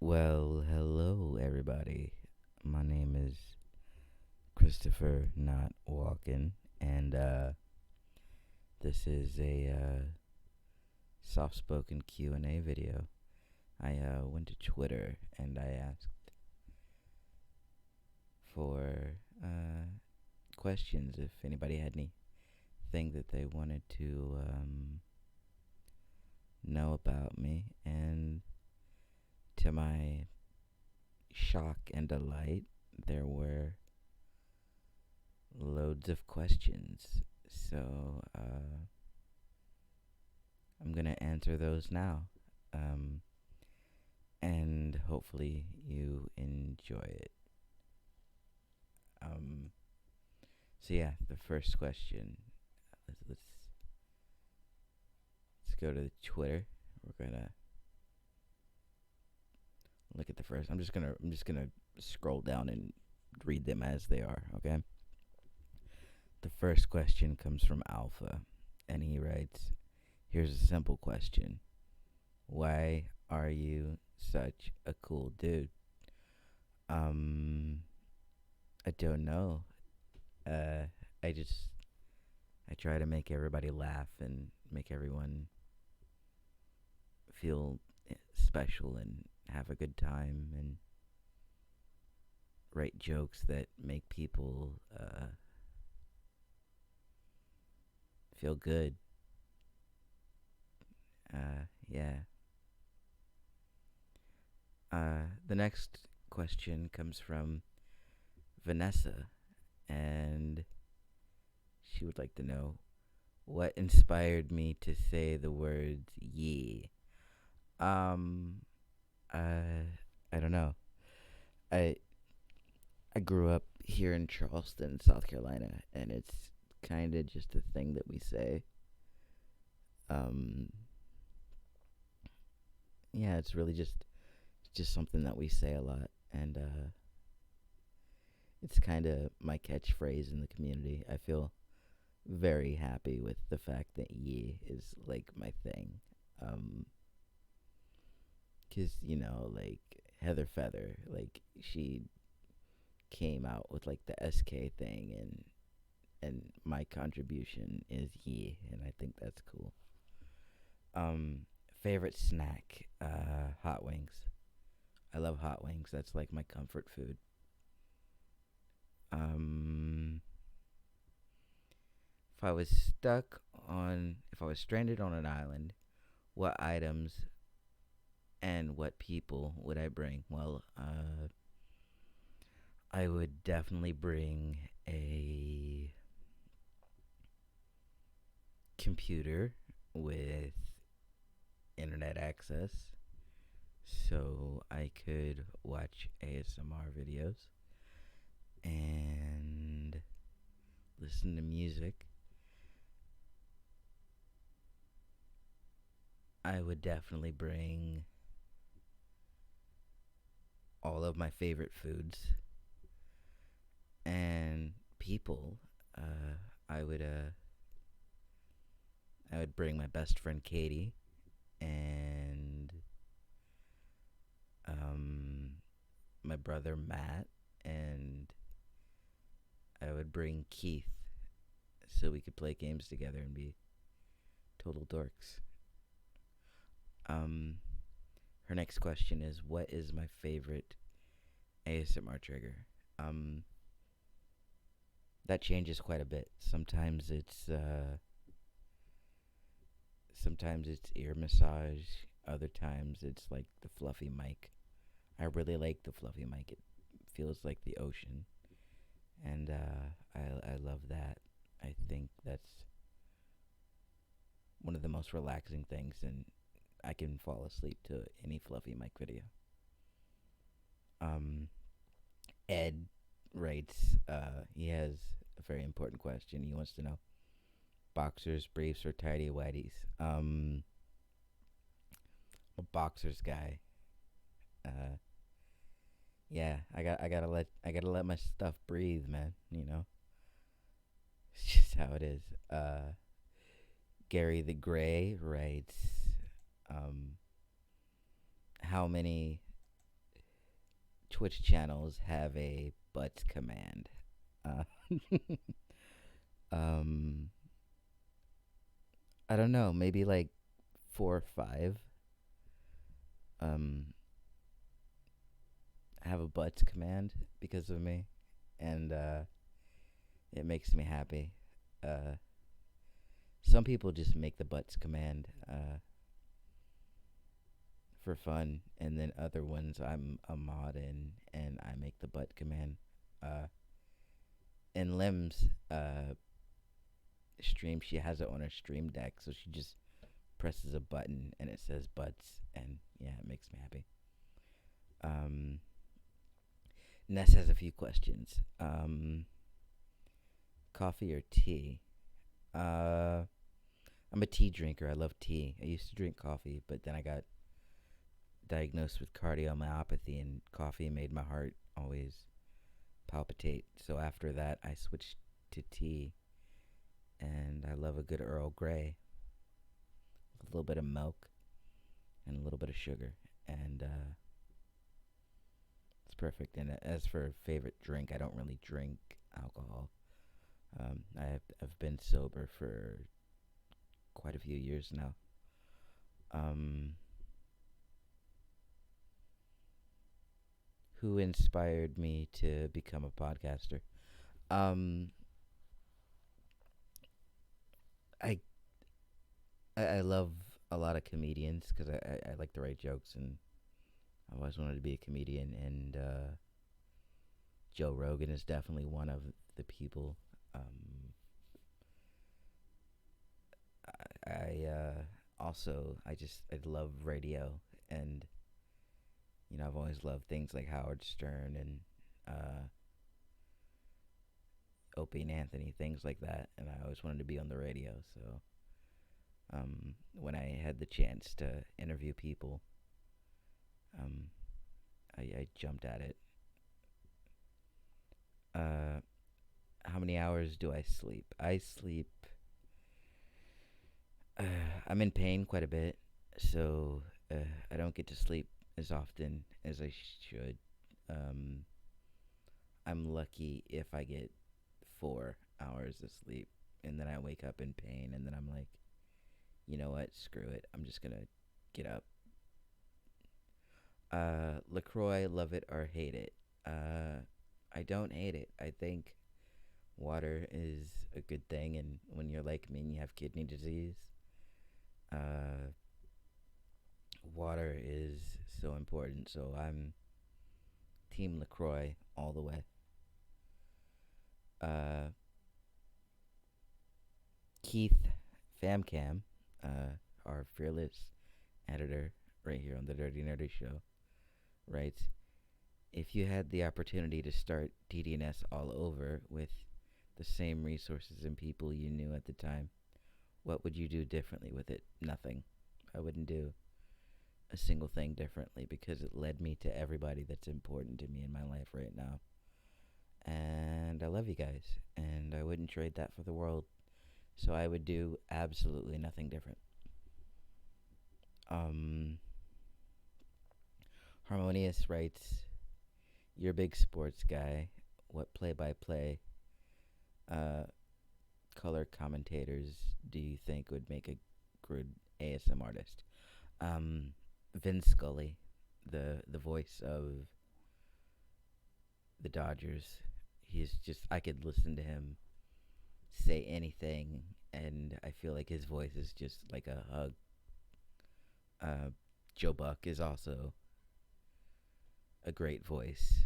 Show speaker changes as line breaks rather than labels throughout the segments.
Well, hello everybody. My name is Christopher Not Walken, and this is a soft-spoken Q&A video. I went to Twitter and I asked for questions if anybody had anything that they wanted to know about me, and to my shock and delight, there were loads of questions. So I'm going to answer those now. Um, and hopefully you enjoy it. Um, so yeah, the first question. Let's go to Twitter. We're gonna look at the first. I'm just gonna scroll down and read them as they are. Okay. The first question comes from Alpha, and he writes, "Here's a simple question: Why are you such a cool dude?" Um, I don't know. Uh, I just I try to make everybody laugh and make everyone feel special and have a good time and write jokes that make people feel good. Yeah. The next question comes from Vanessa, and she would like to know what inspired me to say the words "yeah." Um, uh, I don't know. I I grew up here in Charleston, South Carolina, and it's kind of just a thing that we say. Um, yeah, it's just something that we say a lot, and it's kind of my catchphrase in the community. I feel very happy with the fact that "yeah" is like my thing. Um, 'Cause like Heather Feather, like she came out with like the SK thing, and my contribution is "yeah," and I think that's cool. Um, Favorite snack, hot wings. I love hot wings. That's like my comfort food. Um, if I was stranded on an island, what items and what people would I bring? Well, I would definitely bring a computer with internet access so I could watch ASMR videos and listen to music. I would definitely bring all of my favorite foods and people. Uh, I would uh, I would bring my best friend Katie and um, my brother Matt, and I would bring Keith so we could play games together and be total dorks. Um, Her next question is, what is my favorite ASMR trigger? Um, that changes quite a bit. Sometimes it's ear massage. Other times it's like the fluffy mic. I really like the fluffy mic. It feels like the ocean, and I love that. I think that's one of the most relaxing things, and I can fall asleep to any fluffy mic video. Um, Ed writes, he has a very important question. He wants to know boxers, briefs, or tidy whities. I'm a boxers guy. Uh, yeah, I gotta let my stuff breathe, man. It's just how it is. Gary the Gray writes, um, how many Twitch channels have a butts command. Uh, um, I don't know, maybe like 4 or 5 um have a butts command because of me, and it makes me happy. Uh, some people just make the butts command for fun, and then other ones I'm a mod in, and I make the butt command. Uh, in Lim's stream, she has it on her stream deck, so she just presses a button and it says butts, and yeah, it makes me happy. Um, Ness has a few questions. Coffee or tea? Uh, I'm a tea drinker. I love tea. I used to drink coffee, but then I got diagnosed with cardiomyopathy, and coffee made my heart always palpitate. So after that, I switched to tea, and I love a good Earl Grey, a little bit of milk, and a little bit of sugar, and it's perfect. And as for favorite drink, I don't really drink alcohol. I've been sober for quite a few years now. Um, who inspired me to become a podcaster? Um, I I love a lot of comedians because I like to write jokes, and I always wanted to be a comedian. And Joe Rogan is definitely one of the people. I love radio, and I've always loved things like Howard Stern and uh, Opie and Anthony, things like that, and I always wanted to be on the radio. So when I had the chance to interview people, um, I jumped at it. Uh, how many hours do I sleep? I sleep. Uh, I'm in pain quite a bit, so I don't get to sleep as often as I should. Um, I'm lucky if I get 4 hours of sleep, and then I wake up in pain, and then I'm like, you know what? Screw it. I'm just gonna get up. Lacroix, love it or hate it? I don't hate it. I think water is a good thing, and when you're like me and you have kidney disease, uh, water is so important. So I'm Team Lacroix all the way. Uh, Keith Famcam, our fearless editor right here on the Dirty Nerdy Show, writes, if you had the opportunity to start DDNS all over with the same resources and people you knew at the time, what would you do differently with it? Nothing. I wouldn't do a single thing differently because it led me to everybody that's important to me in my life right now. And I love you guys, and I wouldn't trade that for the world. So I would do absolutely nothing different. Um, Harmonious writes, you're a big sports guy. What play-by-play color commentators do you think would make a good ASM artist? Vin Scully, the voice of the Dodgers. He's just, I could listen to him say anything, and I feel like his voice is just like a hug. Joe Buck is also a great voice.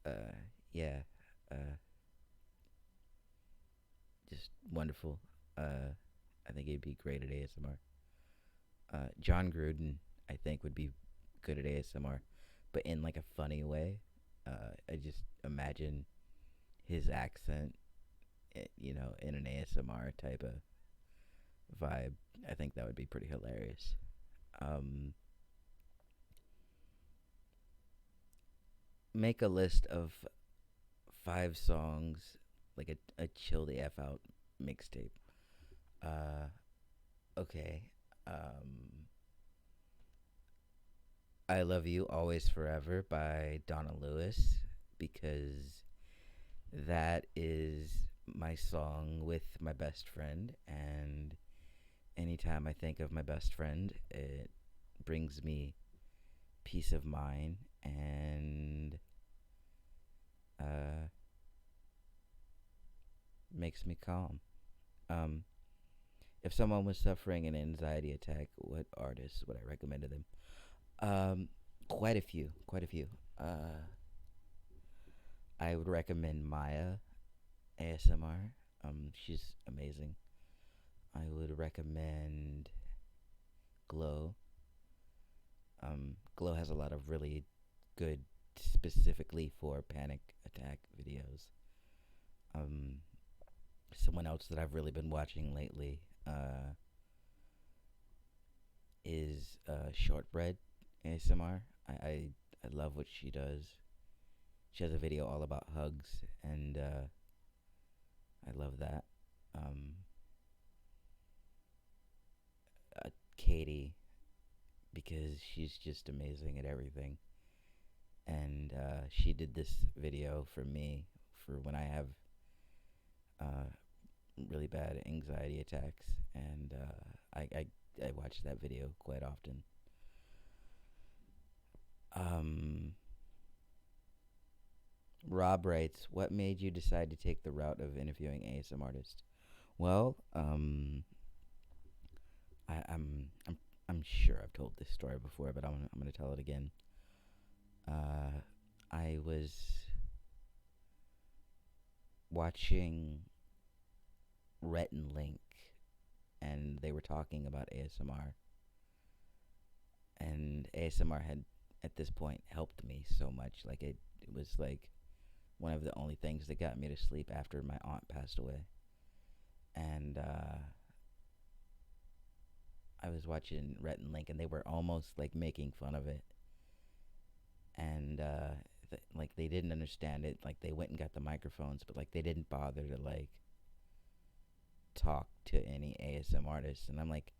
Uh, yeah, uh, just wonderful. I think he'd be great at ASMR. John Gruden, I think, would be good at ASMR, but in like a funny way. I just imagine his accent, in an ASMR type of vibe. I think that would be pretty hilarious. Um, make a list of 5 songs, like a chill the F out mixtape. Uh, okay. Um, I Love You Always Forever by Donna Lewis, because that is my song with my best friend, and anytime I think of my best friend, it brings me peace of mind and uh, makes me calm. Um, if someone was suffering an anxiety attack, what artists would I recommend to them? Um, quite a few, quite a few. I would recommend Maya ASMR. She's amazing. I would recommend Glow. Glow has a lot of really good, specifically for panic attack videos. Um, someone else that I've really been watching lately is Shortbread ASMR. I love what she does. She has a video all about hugs, and I love that. Um, Katie, because she's just amazing at everything. And she did this video for me for when I have uh, really bad anxiety attacks, and I watch that video quite often. Um, Rob writes, "What made you decide to take the route of interviewing ASM artists?" Well, I'm sure I've told this story before, but I'm gonna tell it again. Uh, I was watching Rhett and Link, and they were talking about ASMR, and ASMR had at this point helped me so much. Like it was like one of the only things that got me to sleep after my aunt passed away. And I was watching Rhett and Link, and they were almost like making fun of it, and like they didn't understand it. Like they went and got the microphones, but like they didn't bother to like talk to any ASM artists. And I'm like,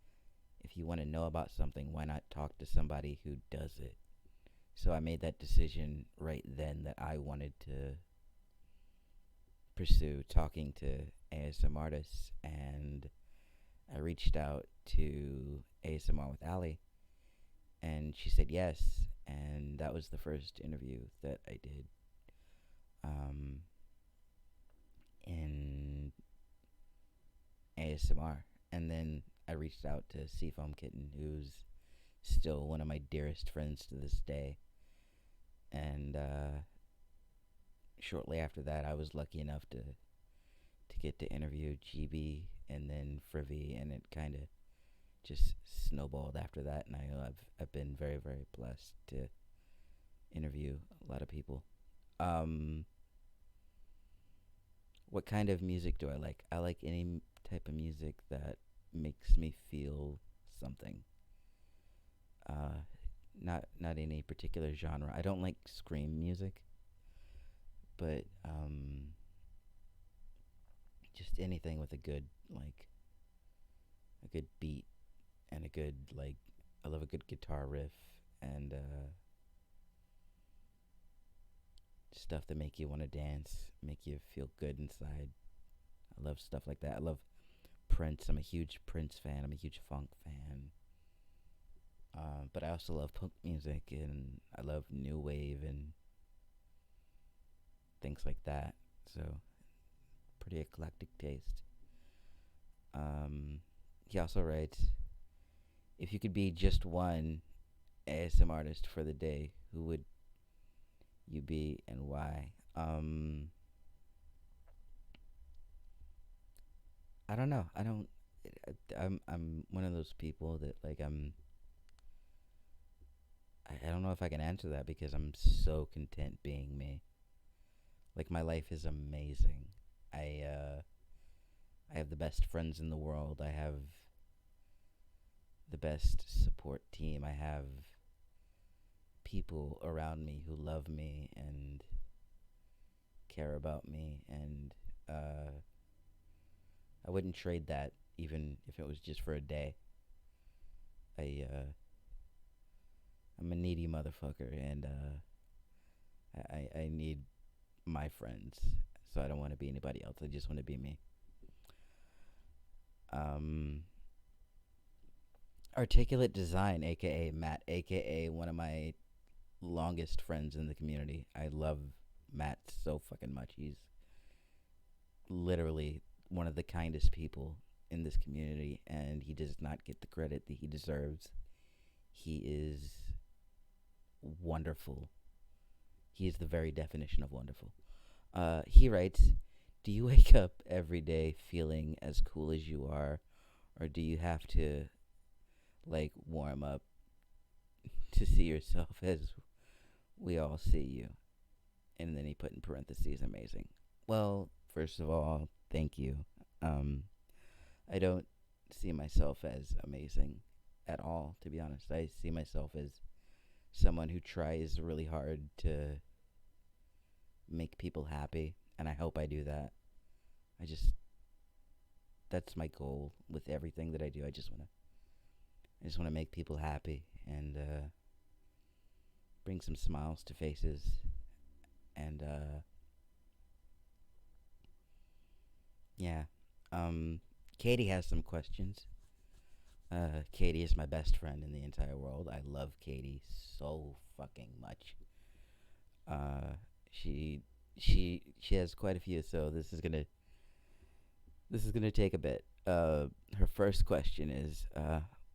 if you want to know about something, why not talk to somebody who does it? So I made that decision right then that I wanted to pursue talking to ASM artists, and I reached out to ASMR with Ali, and she said yes, and that was the first interview that I did um, in ASMR. And then I reached out to Seafoam Kitten, who's still one of my dearest friends to this day. And shortly after that, I was lucky enough to get to interview GB and then Frivy, and it kind of just snowballed after that. And I've been very very blessed to interview a lot of people. Um, what kind of music do I like? I like any type of music that makes me feel something. Uh, not any particular genre. I don't like scream music, but just anything with a good like a good beat and a good like I love a good guitar riff and stuff that make you want to dance, make you feel good inside. I love stuff like that. I love Prince. I'm a huge Prince fan. I'm a huge funk fan. But I also love punk music, and I love new wave and things like that. So pretty eclectic taste. Um, he also writes, if you could be just one ASM artist for the day, who would you be and why? I don't know. I don't. I'm one of those people that like I don't know if I can answer that because I'm so content being me. Like my life is amazing. I uh I have the best friends in the world. I have the best support team. I have people around me who love me and care about me, and I wouldn't trade that even if it was just for a day. I I'm a needy motherfucker, and I need my friends. So I don't want to be anybody else. I just want to be me. Um, Articulate Design, aka Matt, aka one of my longest friends in the community. I love Matt so fucking much. He's literally one of the kindest people in this community, and he does not get the credit that he deserves. He is wonderful. He is the very definition of wonderful. He writes, "Do you wake up every day feeling as cool as you are, or do you have to like warm up to see yourself as we all see you?" And then he put in parentheses, "Amazing." Well, first of all, thank you. Um, I don't see myself as amazing at all, to be honest. I see myself as someone who tries really hard to make people happy, and I hope I do that. I just That's my goal with everything that I do. I just want to make people happy and bring some smiles to faces. And yeah, Katie has some questions. Katie is my best friend in the entire world. I love Katie so fucking much. Uh, she she has quite a few, so this is gonna take a bit. Her first question is,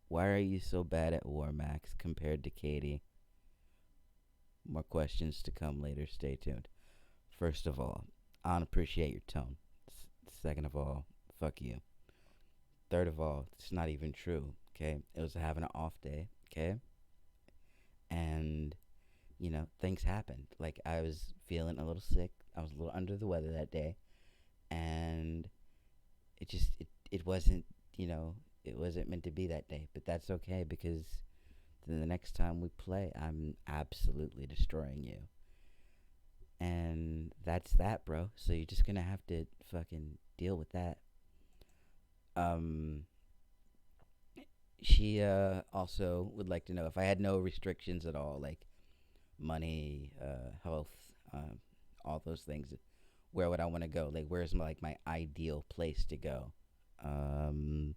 why are you so bad at War Max compared to Katie? More questions to come later. Stay tuned. First of all, I don't appreciate your tone. Second of all, fuck you. Third of all, it's not even true. Okay, it was having an off day. Okay, and things happened. Like I was feeling a little sick. I was a little under the weather that day, and it wasn't it wasn't meant to be that day. But that's okay because then the next time we play, I'm absolutely destroying you, and that's that, bro. So you're just gonna have to fucking deal with that. Um, she also would like to know if I had no restrictions at all, like money, health, all those things. Where would I want to go? Like, where's my ideal place to go? Um,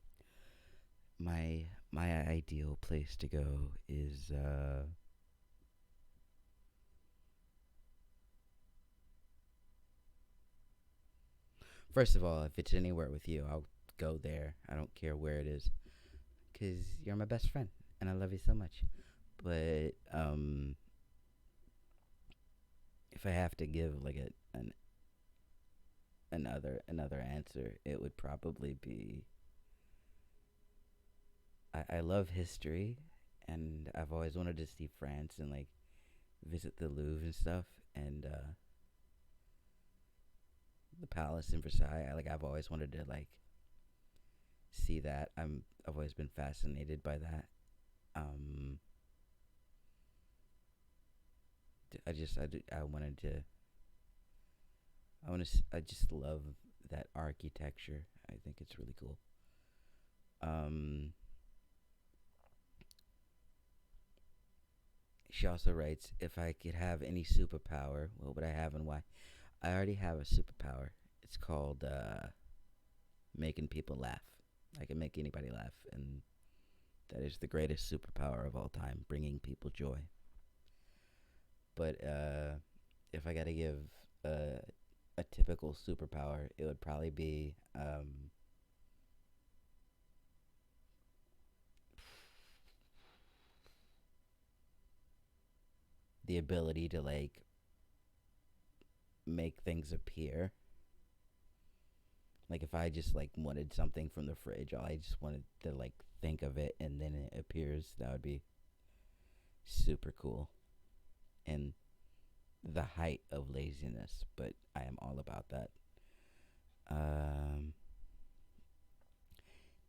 my ideal place to go is first of all, if it's anywhere with you, I'll go there. I don't care where it is, cause you're my best friend and I love you so much. But if I have to give like another answer, it would probably be I love history, and I've always wanted to see France and like visit the Louvre and stuff, and the palace in Versailles. I've always wanted to like see that. I've always been fascinated by that. Um, I wanted to I just love that architecture. I think it's really cool. Um, she also writes, if I could have any superpower, what would I have and why? I already have a superpower. It's called making people laugh. I can make anybody laugh, and that is the greatest superpower of all time, bringing people joy. But if I got to give a typical superpower, it would probably be the ability to like make things appear. Like if I just like wanted something from the fridge, I just wanted to like think of it and then it appears. That would be super cool and the height of laziness, but I am all about that. Um,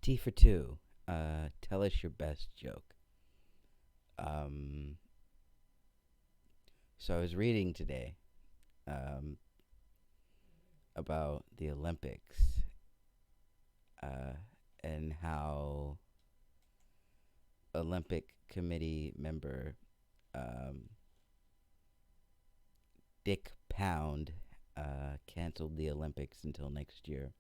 T for two. Tell us your best joke. Um, so I was reading today um, about the Olympics uh, and how Olympic committee member um, Dick Pound canceled the Olympics until next year,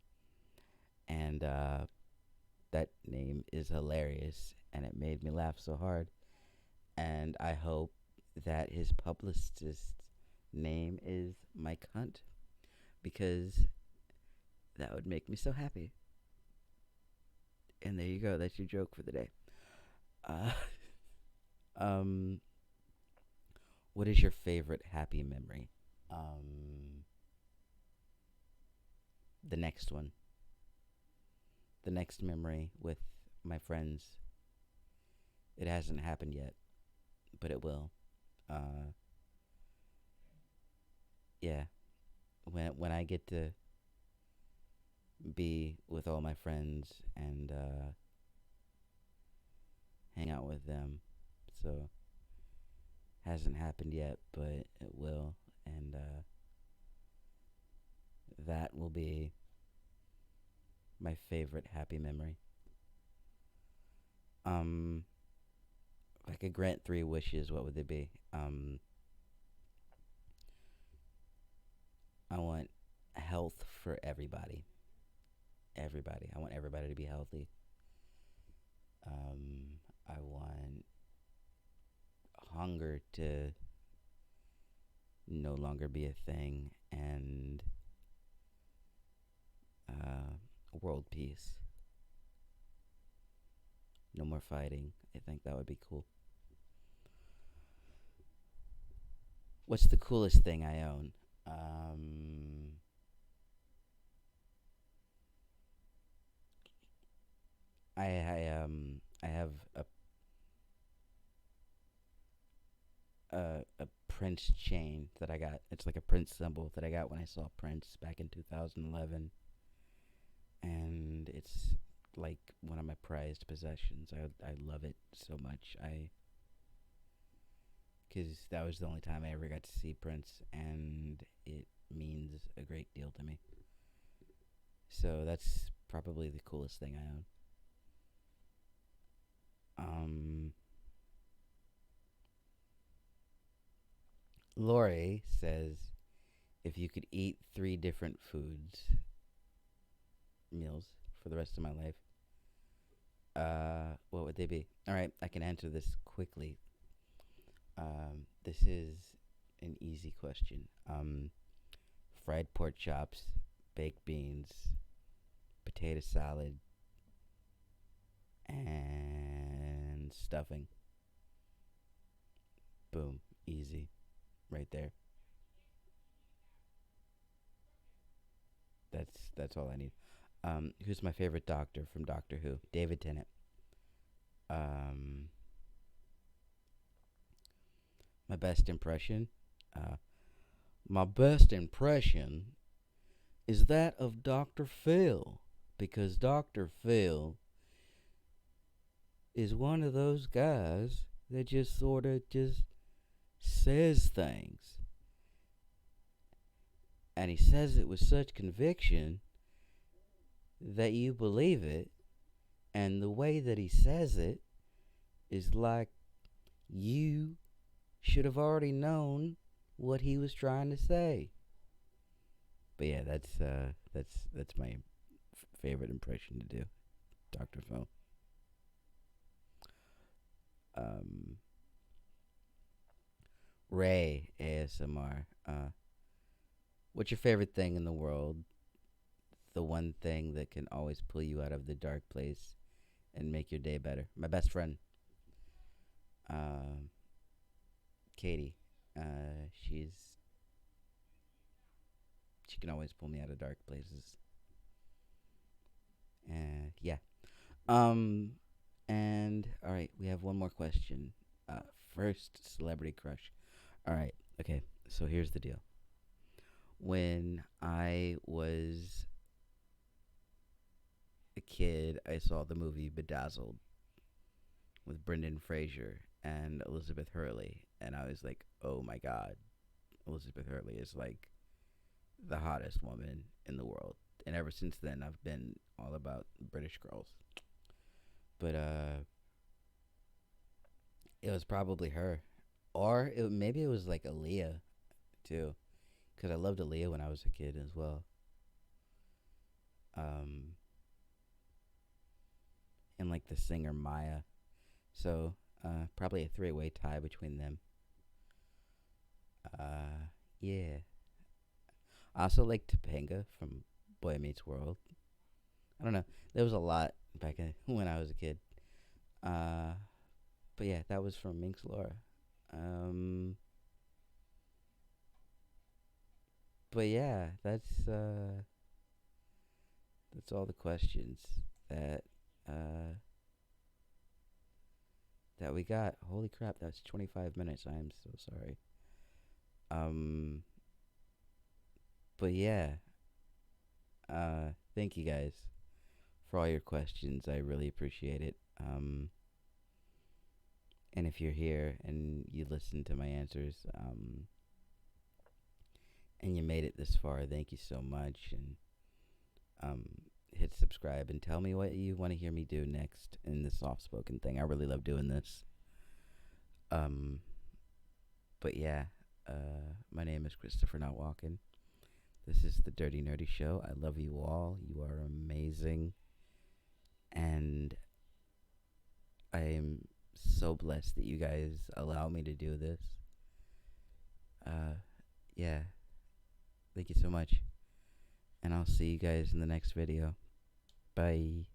and that name is hilarious, and it made me laugh so hard. And I hope that his publicist's name is Mike Hunt, because that would make me so happy. And there you go. That's your joke for the day. Uh, um, what is your favorite happy memory? Um, the next one. The next memory with my friends. It hasn't happened yet, but it will. Uh, yeah. When I get to be with all my friends and hang out with them. So hasn't happened yet, but it will, and that will be my favorite happy memory. Um, if I could grant three wishes, what would they be? I want health for everybody. Everybody. I want everybody to be healthy. I want hunger to no longer be a thing, and world peace. No more fighting. I think that would be cool. What's the coolest thing I own? I have a Prince chain that I got. It's like a Prince symbol that I got when I saw Prince back in 2011, and it's like one of my prized possessions. I love it so much. I Because that was the only time I ever got to see Prince, and it means a great deal to me. So that's probably the coolest thing I own. Um, Lori says, if you could eat three different meals for the rest of my life, what would they be? All right, I can answer this quickly. This is an easy question. Fried pork chops, baked beans, potato salad, and stuffing. Boom, easy, right there. That's all I need. Who's my favorite doctor from Doctor Who? David Tennant. Um, my best impression. Uh, my best impression is that of Doctor Phil, because Doctor Phil is one of those guys that just sort of just says things, and he says it with such conviction that you believe it, and the way that he says it is like you should have already known what he was trying to say. But yeah, that's my favorite impression to do, Doctor Phil. Um, Ray ASMR. What's your favorite thing in the world? The one thing that can always pull you out of the dark place and make your day better. My best friend, um, Katie. She can always pull me out of dark places. Yeah. Um, and all right, we have one more question. First celebrity crush. All right. Okay. So here's the deal. When I was a kid, I saw the movie Bedazzled with Brendan Fraser and Elizabeth Hurley, and I was like, "Oh my God, Elizabeth Hurley is like the hottest woman in the world." And ever since then, I've been all about British girls. But it was probably her. Or maybe it was like Aaliyah too, because I loved Aaliyah when I was a kid as well. Um, and like the singer Maya. So probably a three-way tie between them. Yeah. I also like Topanga from Boy Meets World. I don't know. There was a lot back when I was a kid. Uh, but yeah, that was from Minx Laura. Um, but yeah, that's all the questions that uh, that we got. Holy crap, that's 25 minutes. I am so sorry. Um, but yeah, thank you guys for all your questions. I really appreciate it. And if you're here and you listen to my answers, and you made it this far, thank you so much. And um, hit subscribe and tell me what you want to hear me do next in the soft spoken thing. I really love doing this. Um, but yeah, my name is Christopher Not Walking. This is the Dirty Nerdy Show. I love you all. You are amazing. And I am so blessed that you guys allow me to do this. Uh, yeah. Thank you so much. And I'll see you guys in the next video. Bye.